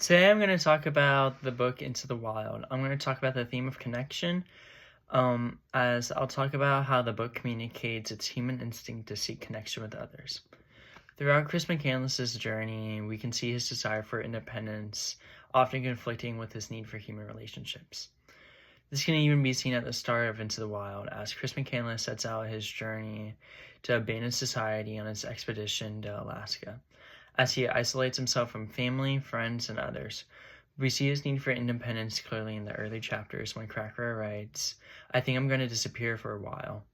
Today I'm going to talk about the book Into the Wild. I'm going to talk about the theme of connection, as I'll talk about how the book communicates its human instinct to seek connection with others. Throughout Chris McCandless's journey, we can see his desire for independence, often conflicting with his need for human relationships. This can even be seen at the start of Into the Wild, as Chris McCandless sets out his journey to abandon society on his expedition to Alaska. As he isolates himself from family, friends, and others, we see his need for independence clearly in the early chapters when Cracker writes, "I think I'm going to disappear for a while."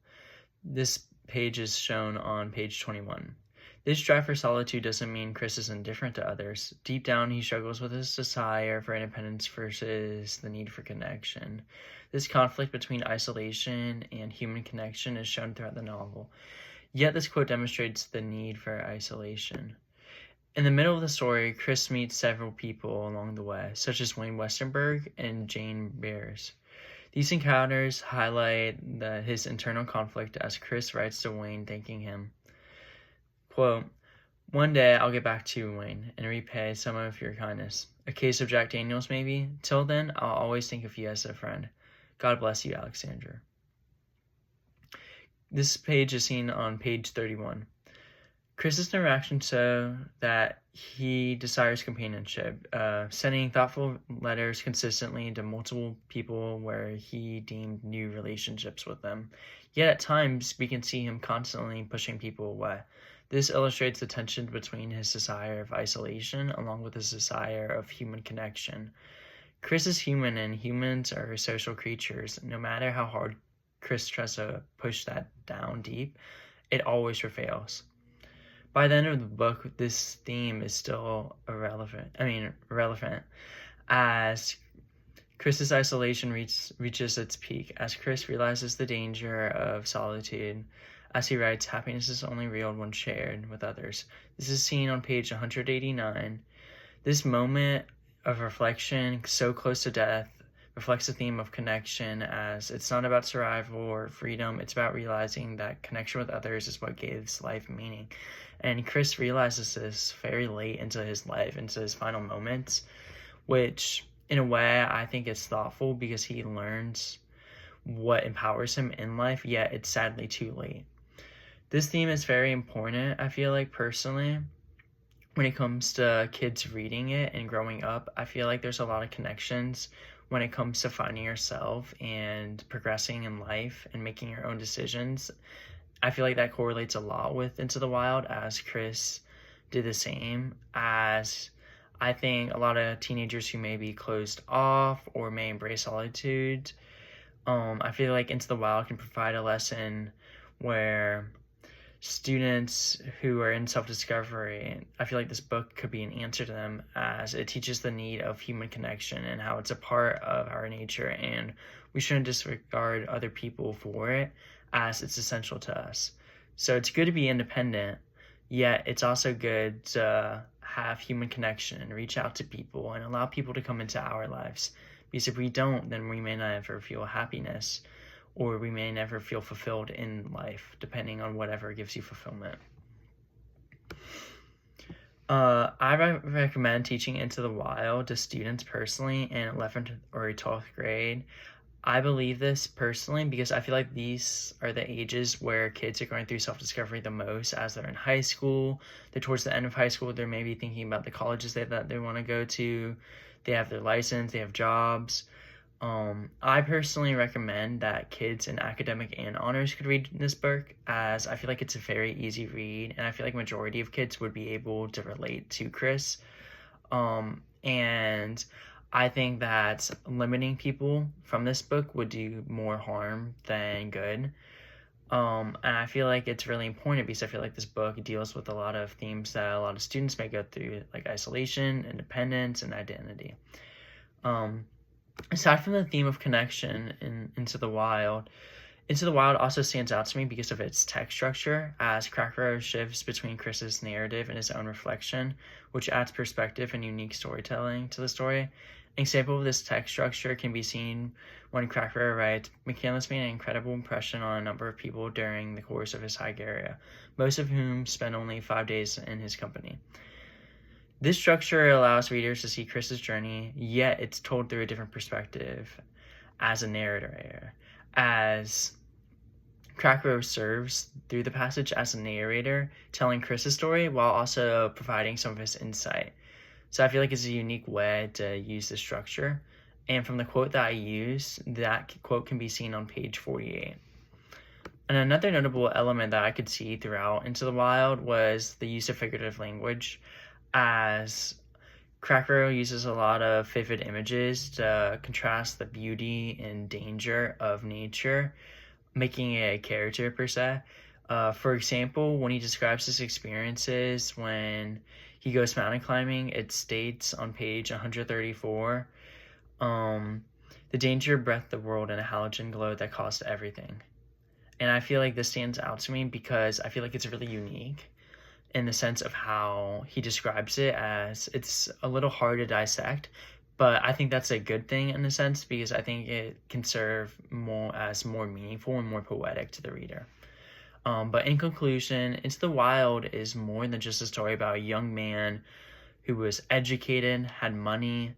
This page is shown on page 21. This drive for solitude doesn't mean Chris is indifferent to others. Deep down, he struggles with his desire for independence versus the need for connection. This conflict between isolation and human connection is shown throughout the novel. Yet this quote demonstrates the need for isolation. In the middle of the story, Chris meets several people along the way, such as Wayne Westenberg and Jane Beers. These encounters highlight his internal conflict as Chris writes to Wayne thanking him. Quote, "One day I'll get back to you, Wayne, and repay some of your kindness. A case of Jack Daniels, maybe? Till then, I'll always think of you as a friend. God bless you, Alexandra." This page is seen on page 31. Chris's interaction show that he desires companionship, sending thoughtful letters consistently to multiple people where he deemed new relationships with them. Yet at times, we can see him constantly pushing people away. This illustrates the tension between his desire of isolation along with his desire of human connection. Chris is human, and humans are social creatures. No matter how hard Chris tries to push that down deep, it always fails. By the end of the book, this theme is still relevant, as Chris's isolation reaches its peak, as Chris realizes the danger of solitude. As he writes, "Happiness is only real when shared with others." This is seen on page 189. This moment of reflection, so close to death, reflects the theme of connection, as it's not about survival or freedom, it's about realizing that connection with others is what gives life meaning. And Chris realizes this very late into his life, into his final moments, which in a way I think is thoughtful because he learns what empowers him in life, yet it's sadly too late. This theme is very important, I feel like, personally. When it comes to kids reading it and growing up, I feel like there's a lot of connections when it comes to finding yourself and progressing in life and making your own decisions. I feel like that correlates a lot with Into the Wild, as Chris did the same. As I think a lot of teenagers who may be closed off or may embrace solitude, I feel like Into the Wild can provide a lesson where students who are in self-discovery, I feel like this book could be an answer to them, as it teaches the need of human connection and how it's a part of our nature, and we shouldn't disregard other people for it, as it's essential to us. So it's good to be independent, yet it's also good to have human connection and reach out to people and allow people to come into our lives, because if we don't, then we may never feel happiness, or we may never feel fulfilled in life, depending on whatever gives you fulfillment. I recommend teaching Into the Wild to students personally in 11th or 12th grade. I believe this personally because I feel like these are the ages where kids are going through self-discovery the most, as they're in high school. They're towards the end of high school. They're maybe thinking about the colleges that they want to go to. They have their license. They have jobs. I personally recommend that kids in academic and honors could read this book, as I feel like it's a very easy read, and I feel like majority of kids would be able to relate to Chris. And I think that limiting people from this book would do more harm than good. And I feel like it's really important because I feel like this book deals with a lot of themes that a lot of students may go through, like isolation, independence, and identity. Aside from the theme of connection Into the Wild, Into the Wild also stands out to me because of its text structure, as Cracker shifts between Chris's narrative and his own reflection, which adds perspective and unique storytelling to the story. An example of this text structure can be seen when Cracker writes, "McCandless made an incredible impression on a number of people during the course of his Higeria, most of whom spent only 5 days in his company. This structure allows readers to see Chris's journey, yet it's told through a different perspective as a narrator, as Crackrow serves through the passage as a narrator, telling Chris's story while also providing some of his insight. So I feel like it's a unique way to use the structure. And from the quote that I used, that quote can be seen on page 48. And another notable element that I could see throughout Into the Wild was the use of figurative language, as Crackrow uses a lot of vivid images to contrast the beauty and danger of nature, making it a character per se. For example, when he describes his experiences when he goes mountain climbing, it states on page 134, the danger breathed the world in a halogen glow that caused everything. And I feel like this stands out to me because I feel like it's really unique in the sense of how he describes it, as it's a little hard to dissect, but I think that's a good thing in a sense because I think it can serve more as more meaningful and more poetic to the reader. But in conclusion, Into the Wild is more than just a story about a young man who was educated, had money,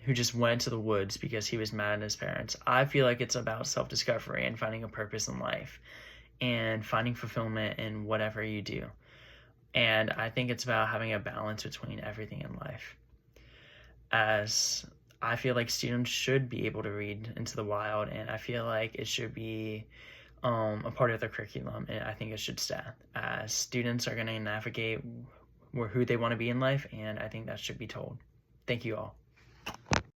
who just went to the woods because he was mad at his parents. I feel like it's about self-discovery and finding a purpose in life and finding fulfillment in whatever you do. And I think it's about having a balance between everything in life. As I feel like students should be able to read Into the Wild, and I feel like it should be a part of their curriculum, and I think it should stay, as students are going to navigate who they want to be in life, and I think that should be told. Thank you all.